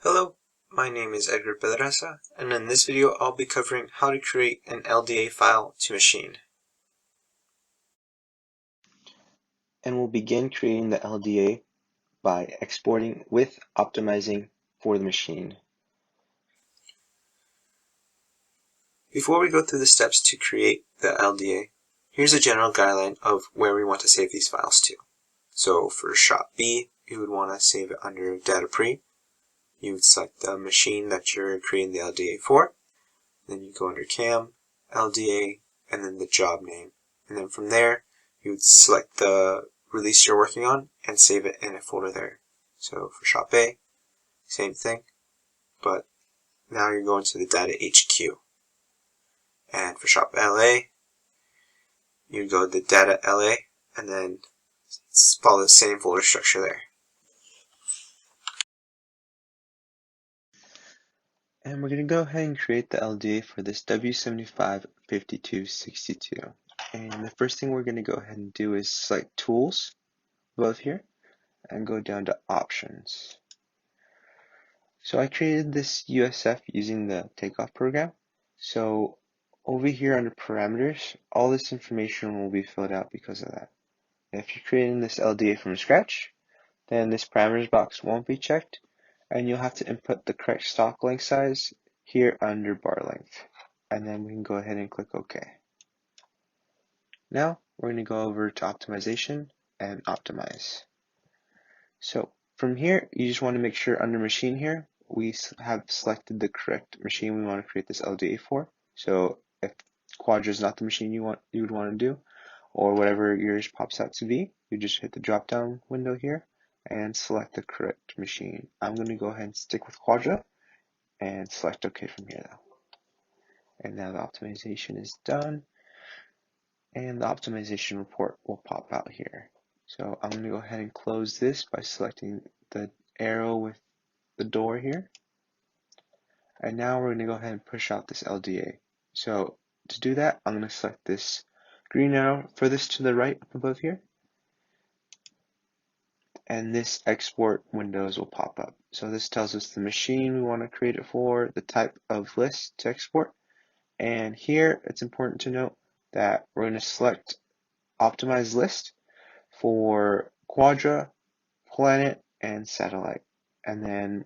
Hello, my name is Edgar Pedraza, and in this video I'll be covering how to create an LDA file to machine. And we'll begin creating the LDA by exporting with optimizing for the machine. Before we go through the steps to create the LDA, here's a general guideline of where we want to save these files to. So for shop B, you would want to save it under data pre. You would select the machine that you're creating the LDA for. Then you go under CAM, LDA, and then the job name. And then from there, you would select the release you're working on and save it in a folder there. So for shop A, same thing, but now you're going to the data HQ. And for shop LA, you go to the data LA and then follow the same folder structure there. And we're going to go ahead and create the LDA for this W755262. And the first thing we're going to go ahead and do is select Tools above here and go down to Options. So I created this USF using the takeoff program. So over here under parameters, all this information will be filled out because of that. If you're creating this LDA from scratch, then this parameters box won't be checked, and you'll have to input the correct stock length size here under bar length. And then we can go ahead and click OK. Now we're going to go over to optimization and optimize. So from here, you just want to make sure under machine here, we have selected the correct machine we want to create this LDA for. So if Quadra is not the machine you would want to do, or whatever yours pops out to be, you just hit the drop down window here and select the correct machine. I'm going to go ahead and stick with Quadra and select OK from here though. And now the optimization is done, and the optimization report will pop out here. So I'm going to go ahead and close this by selecting the arrow with the door here. And now we're going to go ahead and push out this LDA. So to do that, I'm going to select this green arrow furthest to the right up above here. And this export windows will pop up. So this tells us the machine we want to create it for, the type of list to export. And here it's important to note that we're going to select optimize list for Quadra, Planet, and Satellite. And then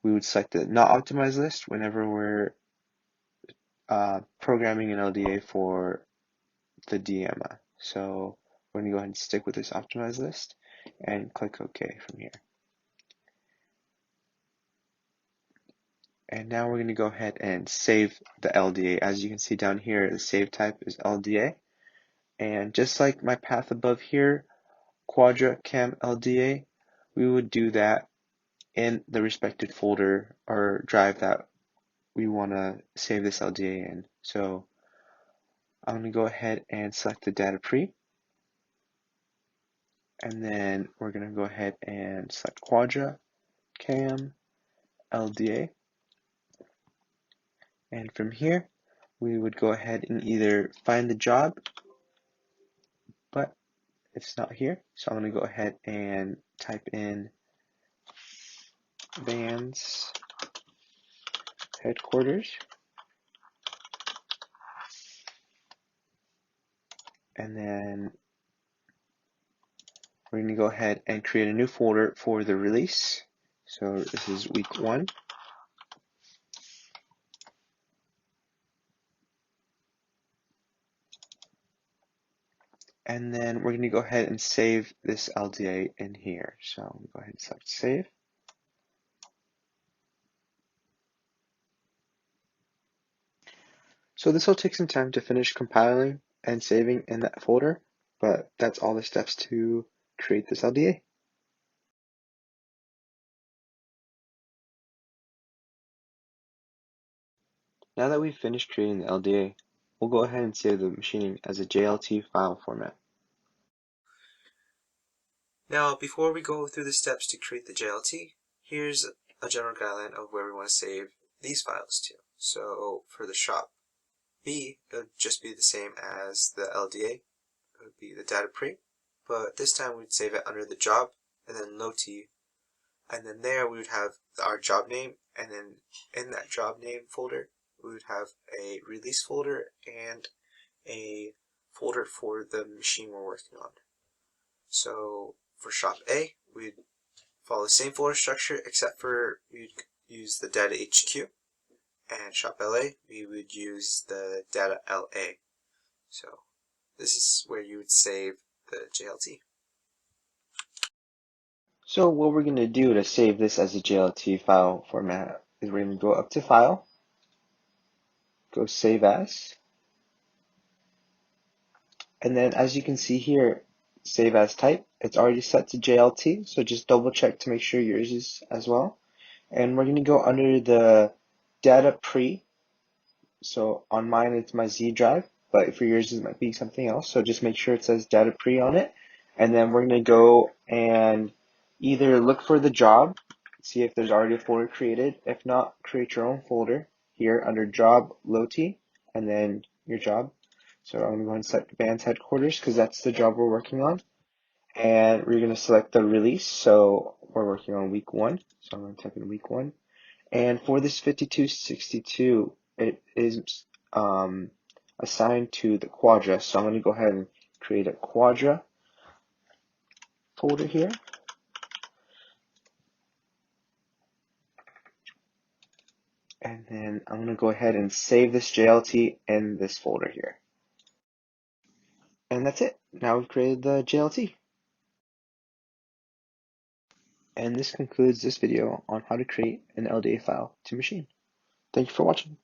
we would select the not optimized list whenever we're programming an LDA for the DMA. So we're going to go ahead and stick with this optimized list and click OK from here. And now we're going to go ahead and save the LDA. As you can see down here, the save type is LDA. And just like my path above here, Quadra Cam LDA, we would do that in the respected folder or drive that we want to save this LDA in. So I'm going to go ahead and select the data pre. And then we're going to go ahead and select Quadra Cam LDA. And from here, we would go ahead and either find the job, but it's not here. So I'm going to go ahead and type in Vans headquarters. And then we're going to go ahead and create a new folder for the release. So this is week 1. And then we're going to go ahead and save this LDA in here. So I'm going to go ahead and select save. So this will take some time to finish compiling and saving in that folder, but that's all the steps to create this LDA. Now that we've finished creating the LDA, we'll go ahead and save the machining as a JLT file format. Now, before we go through the steps to create the JLT, here's a general guideline of where we want to save these files to. So for the shop B, it would just be the same as the LDA. It would be the data pre, but this time we'd save it under the job and then low T And then there we would have our job name, and then in that job name folder we would have a release folder and a folder for the machine we're working on. So for shop A, we'd follow the same folder structure except for we'd use the data HQ, and shop LA we would use the data LA. So this is where you would save the JLT. So what we're going to do to save this as a JLT file format is we're going to go up to File, go Save As, and then as you can see here, Save As type, it's already set to JLT, so just double check to make sure yours is as well. And we're going to go under the data pre, so on mine it's my Z drive, but for yours it might be something else, so just make sure it says data pre on it. And then we're going to go and either look for the job, see if there's already a folder created. If not, create your own folder here under job LOT and then your job. So I'm going to go and select Band's headquarters because that's the job we're working on. And we're going to select the release. So we're working on week 1. So I'm going to type in week 1. And for this 5262, it is assigned to the Quadra. So I'm going to go ahead and create a Quadra folder here. And then I'm going to go ahead and save this JLT in this folder here. And that's it. Now we've created the JLT. And this concludes this video on how to create an LDA file to machine. Thank you for watching.